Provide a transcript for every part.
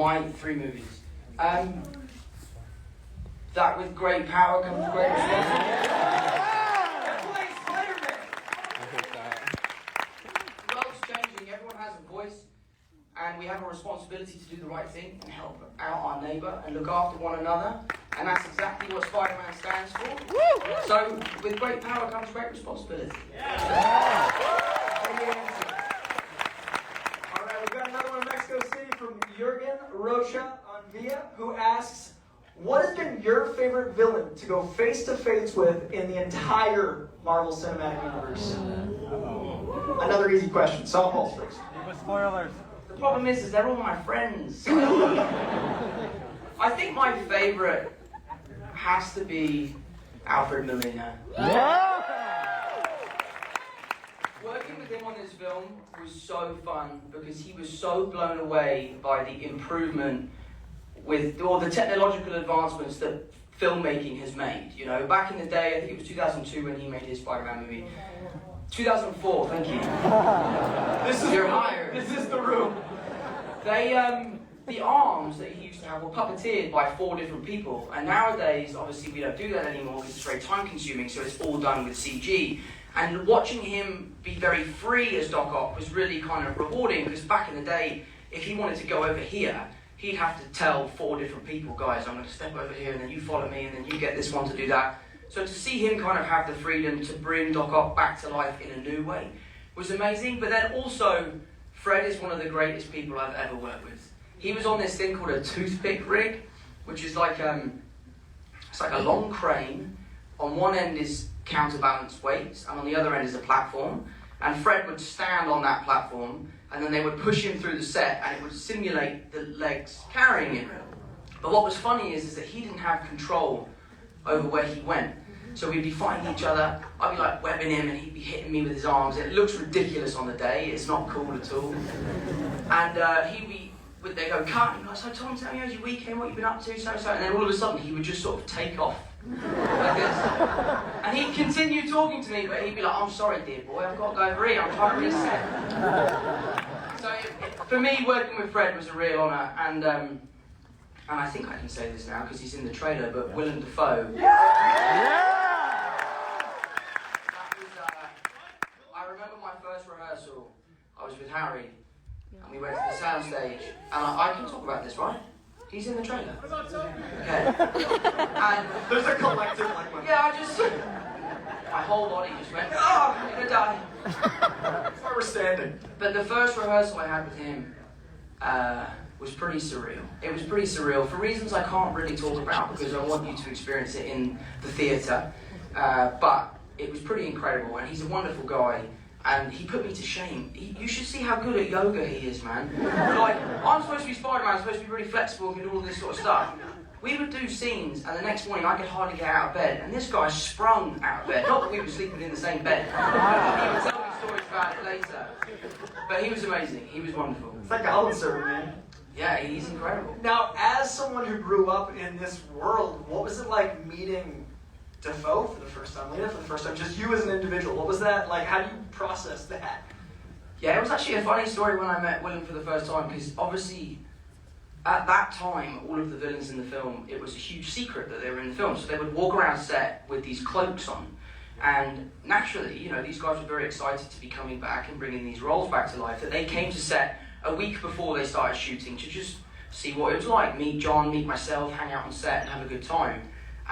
My 3 movies. That with great power comes great responsibility. The world's changing, everyone has a voice, and we have a responsibility to do the right thing and help out our neighbour and look after one another, and that's exactly what Spider-Man stands for. So, with great power comes great responsibility. From Jurgen Rocha on Via, who asks, what has been your favorite villain to go face-to-face with in the entire Marvel Cinematic Universe? Another easy question. Softballs first. Spoilers. The problem is they're all my friends. I think my favorite has to be Alfred Molina. Working with him on this film was so fun because he was so blown away by the improvement with all the technological advancements that filmmaking has made. You know, back in the day, I think it was 2002 when he made his Spider-Man movie. 2004, thank you. You're hired. This is the room. The arms that he used to have were puppeteered by 4 different people, and nowadays, obviously, we don't do that anymore because it's very time-consuming, so it's all done with CG. And watching him be very free as Doc Ock was really kind of rewarding, because back in the day, if he wanted to go over here, he'd have to tell 4 different people, guys, I'm going to step over here, and then you follow me, and then you get this one to do that. So to see him kind of have the freedom to bring Doc Ock back to life in a new way was amazing. But then also, Fred is one of the greatest people I've ever worked with. He was on this thing called a toothpick rig, which is like it's like a long crane. On one end is counterbalanced weights, and on the other end is a platform. And Fred would stand on that platform, and then they would push him through the set, and it would simulate the legs carrying him. But what was funny is that he didn't have control over where he went. So we'd be fighting each other, I'd be like webbing him, and he'd be hitting me with his arms. It looks ridiculous on the day, it's not cool at all. And they'd go, cut, and I'd say, Tom, tell me how's your weekend, what you've been up to, so. And then all of a sudden, he would just sort of take off, like this. And he'd continue talking to me, but he'd be like, I'm sorry, dear boy, I've got to go over here, I'm trying to reset. So for me, working with Fred was a real honour, and I think I can say this now, because he's in the trailer, but Willem Dafoe. I remember my first rehearsal, I was with Harry, and we went to the soundstage, and I can talk about this, right? He's in the trailer. Okay. And there's a collective like yeah, my whole body just went, oh, I'm gonna die. That's why we're standing. But the first rehearsal I had with him was pretty surreal. It was pretty surreal for reasons I can't really talk about because I want you to experience it in the theatre. But it was pretty incredible, and he's a wonderful guy. And he put me to shame. You should see how good at yoga he is, man. Like, I'm supposed to be Spider-Man, I'm supposed to be really flexible and do all this sort of stuff. We would do scenes, and the next morning I could hardly get out of bed, and this guy sprung out of bed. Not that we were sleeping in the same bed. He would tell me stories about it later. But he was amazing, he was wonderful. It's like Goblin Server, man. Yeah, he's incredible. Now, as someone who grew up in this world, what was it like meeting Dafoe for the first time, Lena for the first time, just you as an individual? What was that like? How do you process that? Yeah, it was actually a funny story when I met Willem for the first time, because obviously at that time, all of the villains in the film, it was a huge secret that they were in the film, so they would walk around set with these cloaks on. And naturally, you know, these guys were very excited to be coming back and bringing these roles back to life, that they came to set a week before they started shooting to just see what it was like, meet John, meet myself, hang out on set and have a good time.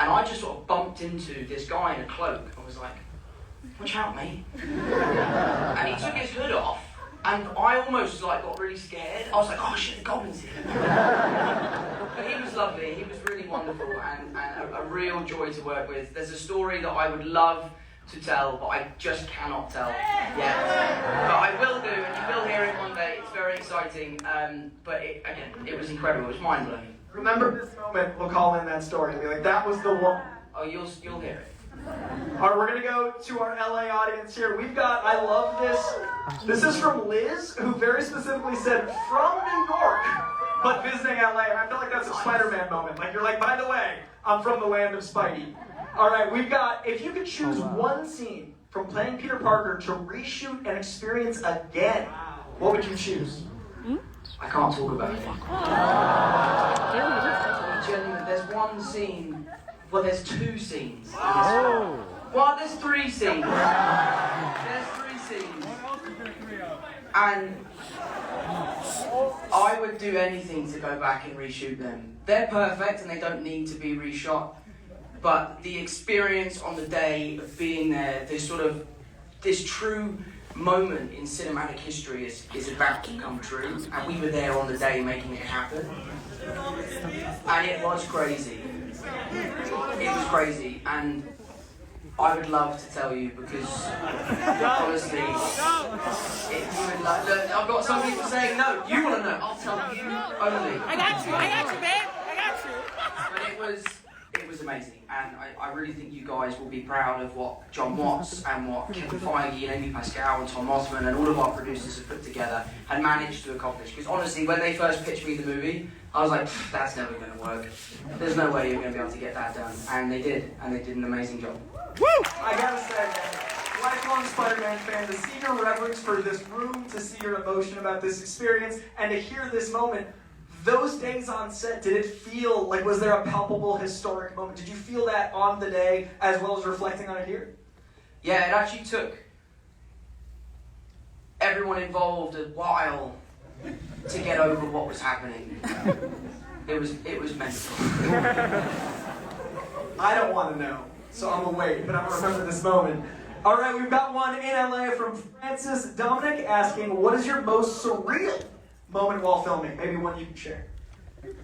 And I just sort of bumped into this guy in a cloak and was like, watch out, mate. And he took his hood off, and I almost like got really scared. I was like, oh shit, the goblin's here. But he was lovely, he was really wonderful, and a real joy to work with. There's a story that I would love to tell, but I just cannot tell yet. But I will do, and you will hear it one day. It's very exciting, but again, it was incredible, it was mind-blowing. Remember this moment, we'll call in that story and be like, that was the one. Oh, you'll hear it. All right, we're going to go to our LA audience here. We've got, I love this. This is from Liz, who very specifically said, from New York, but visiting LA. And I feel like that's a Spider-Man moment. Like, you're like, by the way, I'm from the land of Spidey. All right, we've got, if you could choose one scene from playing Peter Parker to reshoot and experience again, what would you choose? I can't talk about it. Genuinely, there's one scene, well, there's two scenes in this film. Well, there's three scenes. There's three scenes. And I would do anything to go back and reshoot them. They're perfect and they don't need to be reshot. But the experience on the day of being there, this true moment in cinematic history is about to come true. And we were there on the day making it happen. And it was crazy. It was crazy. And I would love to tell you because, honestly, I've got some people saying no. You want to know? I'll tell you only. I got you, babe. I got you. But it was amazing, and I really think you guys will be proud of what John Watts and what Kevin Feige and Amy Pascal and Tom Osman and all of our producers have put together and managed to accomplish. Because honestly, when they first pitched me the movie, I was like, that's never going to work. There's no way you're going to be able to get that done. And they did an amazing job. Woo! I gotta say, man, lifelong Spider-Man fan, to see your reverence for this room, to see your emotion about this experience, and to hear this moment, those days on set, did it feel like, was there a palpable historic moment? Did you feel that on the day as well as reflecting on it here? Yeah, it actually took everyone involved a while to get over what was happening. It was mental. I don't want to know, so I'm gonna wait, but I'm gonna remember this moment. All right, we've got one in LA from Francis Dominic asking, what is your most surreal moment while filming? Maybe one you can share. That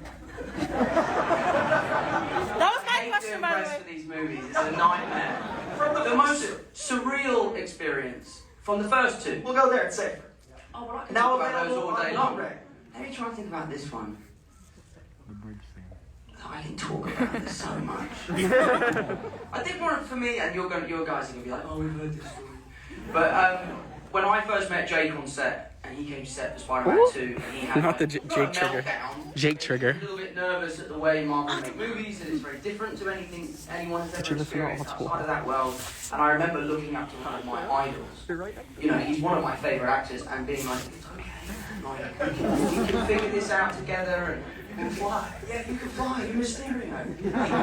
was my question, by the way. For these movies, it's a nightmare. From the most surreal experience from the first two. We'll go there, it's safer. Oh, well, I can Now talk about those all day long. Right. Let me try and think about this one. I can talk about this so much. I think one for me, and your guys are going to be like, oh, we've heard this story. But when I first met Jake on set, and he came to set for Spider-Man 2, and he had Not the a Jake Trigger. meltdown. Jake Trigger. He was a little bit nervous at the way Marvel make movies, and it's very different to anything anyone has ever experienced outside of that world. And I remember looking up to one of my idols. You know, he's one of my favourite actors, and being like, it's okay, like, we can figure this out together, and fly. Yeah, you can fly. You're Mysterio.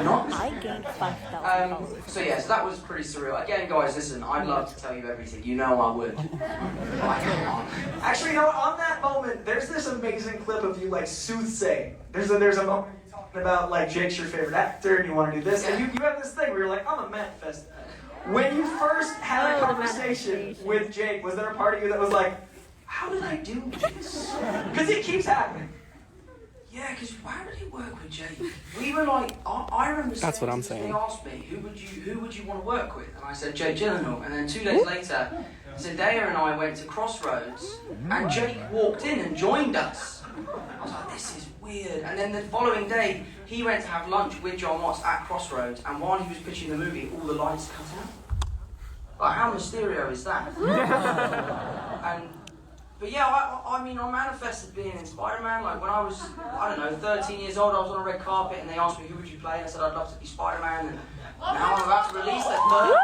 Not. I gained 5,000. So yes, that was pretty surreal. Again, guys, listen. I'd love to tell you everything. You know I would. But I can't. Actually, you know what? On that moment, there's this amazing clip of you like soothsaying. There's a moment where you're talking about like Jake's your favorite actor, and you want to do this, and you have this thing where you're like, I'm a manifest. When you first had a conversation with Jake, was there a part of you that was like, how did I do this? Because it keeps happening. Yeah, because why would he work with Jake? We were like, I remember That's what I'm saying. saying. They asked me, who would you want to work with? And I said, Jake Gyllenhaal. And then 2 days later, Zendaya and I went to Crossroads, and Jake walked in and joined us. I was like, this is weird. And then the following day, he went to have lunch with John Watts at Crossroads, and while he was pitching the movie, all the lights cut out. Like, how Mysterio is that? But yeah, I mean, I manifested being in Spider-Man. Like when I was, 13 years old, I was on a red carpet and they asked me, who would you play? And I said, I'd love to be Spider-Man. And now I'm about to release that third.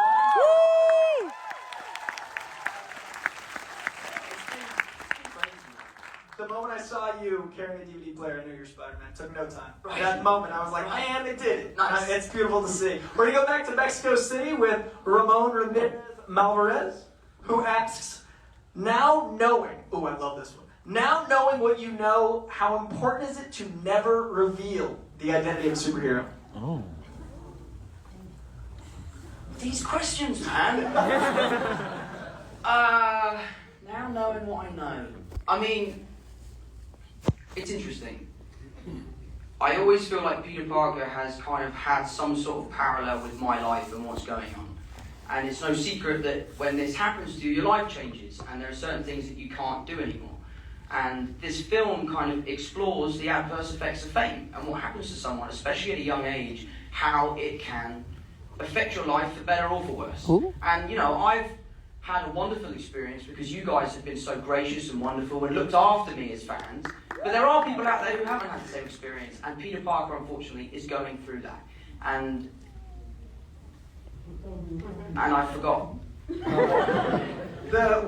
The moment I saw you carrying a DVD player, I knew you were Spider-Man. It took no time. Right. That moment, I was like, man, it did it. Nice. It's beautiful to see. We're going to go back to Mexico City with Ramon Ramirez Malvarez, who asks, now knowing, ooh, I love this one. Now knowing what you know, how important is it to never reveal the identity of a superhero? Oh. These questions, man. Now knowing what I know. I mean, it's interesting. I always feel like Peter Parker has kind of had some sort of parallel with my life and what's going on. And it's no secret that when this happens to you, your life changes, and there are certain things that you can't do anymore. And this film kind of explores the adverse effects of fame and what happens to someone, especially at a young age, how it can affect your life for better or for worse. Ooh. And, you know, I've had a wonderful experience because you guys have been so gracious and wonderful and looked after me as fans. But there are people out there who haven't had the same experience, and Peter Parker, unfortunately, is going through that. And I forgot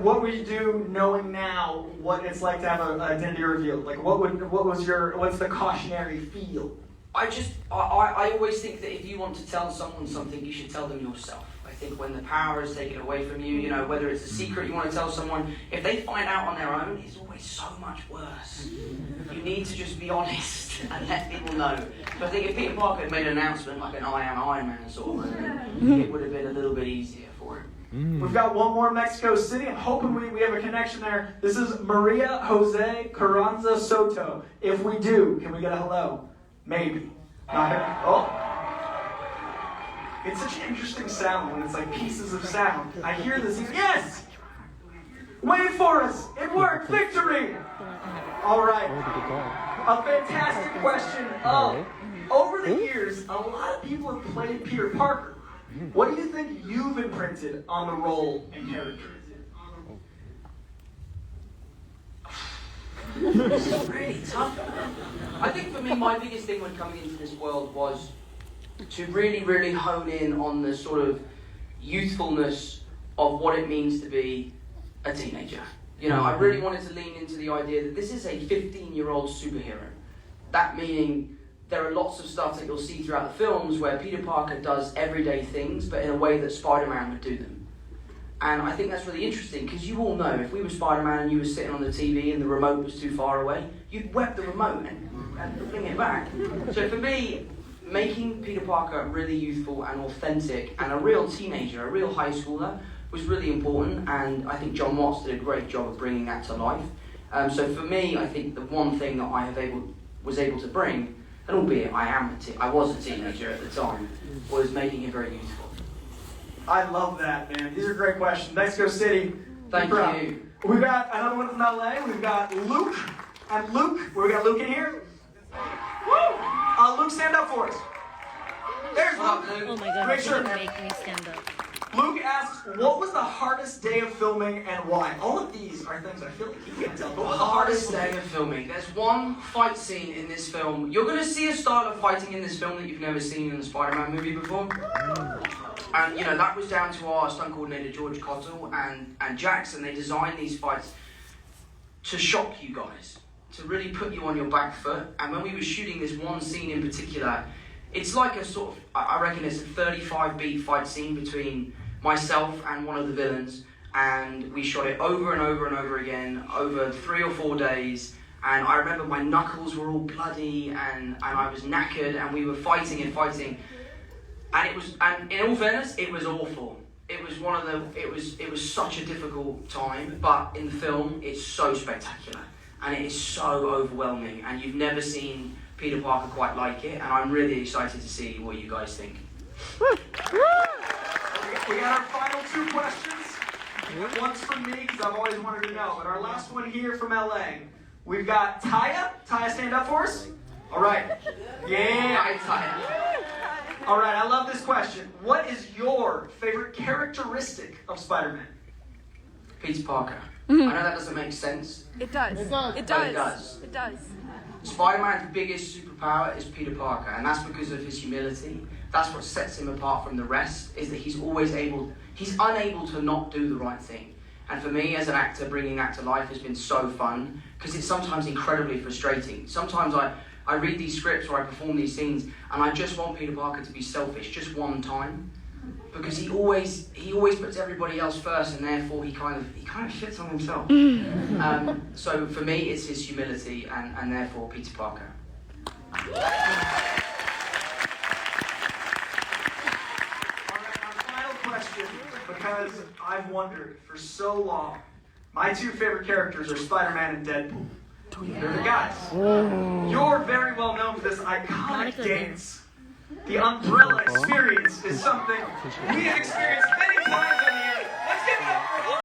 What would you do knowing now what it's like to have an identity reveal? Like, what's the cautionary feel? I always think that if you want to tell someone something, you should tell them yourself. I think when the power is taken away from you, whether it's a secret you want to tell someone, if they find out on their own, it's always so much worse. You need to just be honest and let people know. So I think if Peter Parker had made an announcement like an I am Iron Man sort of moment, it would have been a little bit easier for him. We've got one more Mexico City. I'm hoping we have a connection there. This is Maria Jose Carranza Soto. If we do, can we get a hello? Maybe. Not here. Oh. It's such an interesting sound when it's like pieces of sound. I hear this. Yes! Wait for us! It worked! Victory! All right. A fantastic question. Over the years, a lot of people have played Peter Parker. What do you think you've imprinted on the role and character? It's really tough. I think for me, my biggest thing when coming into this world was to really, really hone in on the sort of youthfulness of what it means to be a teenager. I really wanted to lean into the idea that this is a 15-year-old superhero. That meaning there are lots of stuff that you'll see throughout the films where Peter Parker does everyday things, but in a way that Spider-Man would do them. And I think that's really interesting, because you all know, if we were Spider-Man and you were sitting on the TV and the remote was too far away, you'd web the remote and fling it back. So for me, making Peter Parker really youthful and authentic and a real teenager, a real high schooler, was really important, and I think John Watts did a great job of bringing that to life. So for me, I think the one thing that I was able to bring, and albeit I was a teenager at the time, was making it very youthful. I love that, man. These are great questions. Mexico City. Thank you. We've got another one from LA. We've got Luke. And Luke, we got Luke in here. Woo! Luke, stand up for us. There's Luke. Oh my god, Make sure. make me stand up. Luke asks, what was the hardest day of filming and why? All of these are things I feel like you can't tell. What was the hardest day of filming? There's one fight scene in this film. You're going to see a style of fighting in this film that you've never seen in a Spider-Man movie before. And, that was down to our stunt coordinator, George Cottle, and Jackson. They designed these fights to shock you guys, to really put you on your back foot. And when we were shooting this one scene in particular, it's like a sort of, I reckon it's a 35-beat fight scene between myself and one of the villains, and we shot it over and over and over again over 3 or 4 days. And I remember my knuckles were all bloody and I was knackered, and we were fighting. And in all fairness, it was awful. It was such a difficult time, but in the film, it's so spectacular. And it is so overwhelming, and you've never seen Peter Parker quite like it, and I'm really excited to see what you guys think. We got our final 2 questions. One's from me, because I've always wanted to know, but our last one here from LA. We've got Taya. Taya, stand up for us. All right. Yeah. Hi, Taya. All right, I love this question. What is your favorite characteristic of Spider-Man? Peter Parker. I know that doesn't make sense. It does. It does. It does. It does. Spider-Man's biggest superpower is Peter Parker, and that's because of his humility. That's what sets him apart from the rest, is that he's unable to not do the right thing. And for me, as an actor, bringing that to life has been so fun, because it's sometimes incredibly frustrating. Sometimes I read these scripts or I perform these scenes, and I just want Peter Parker to be selfish just one time, because he always puts everybody else first, and therefore he kind of shits on himself. So for me, it's his humility, and therefore Peter Parker. All right, our final question, because I've wondered for so long. My 2 favorite characters are Spider-Man and Deadpool. They're the guys. You're very well known for this iconic dance. The umbrella experience is something we have experienced many times on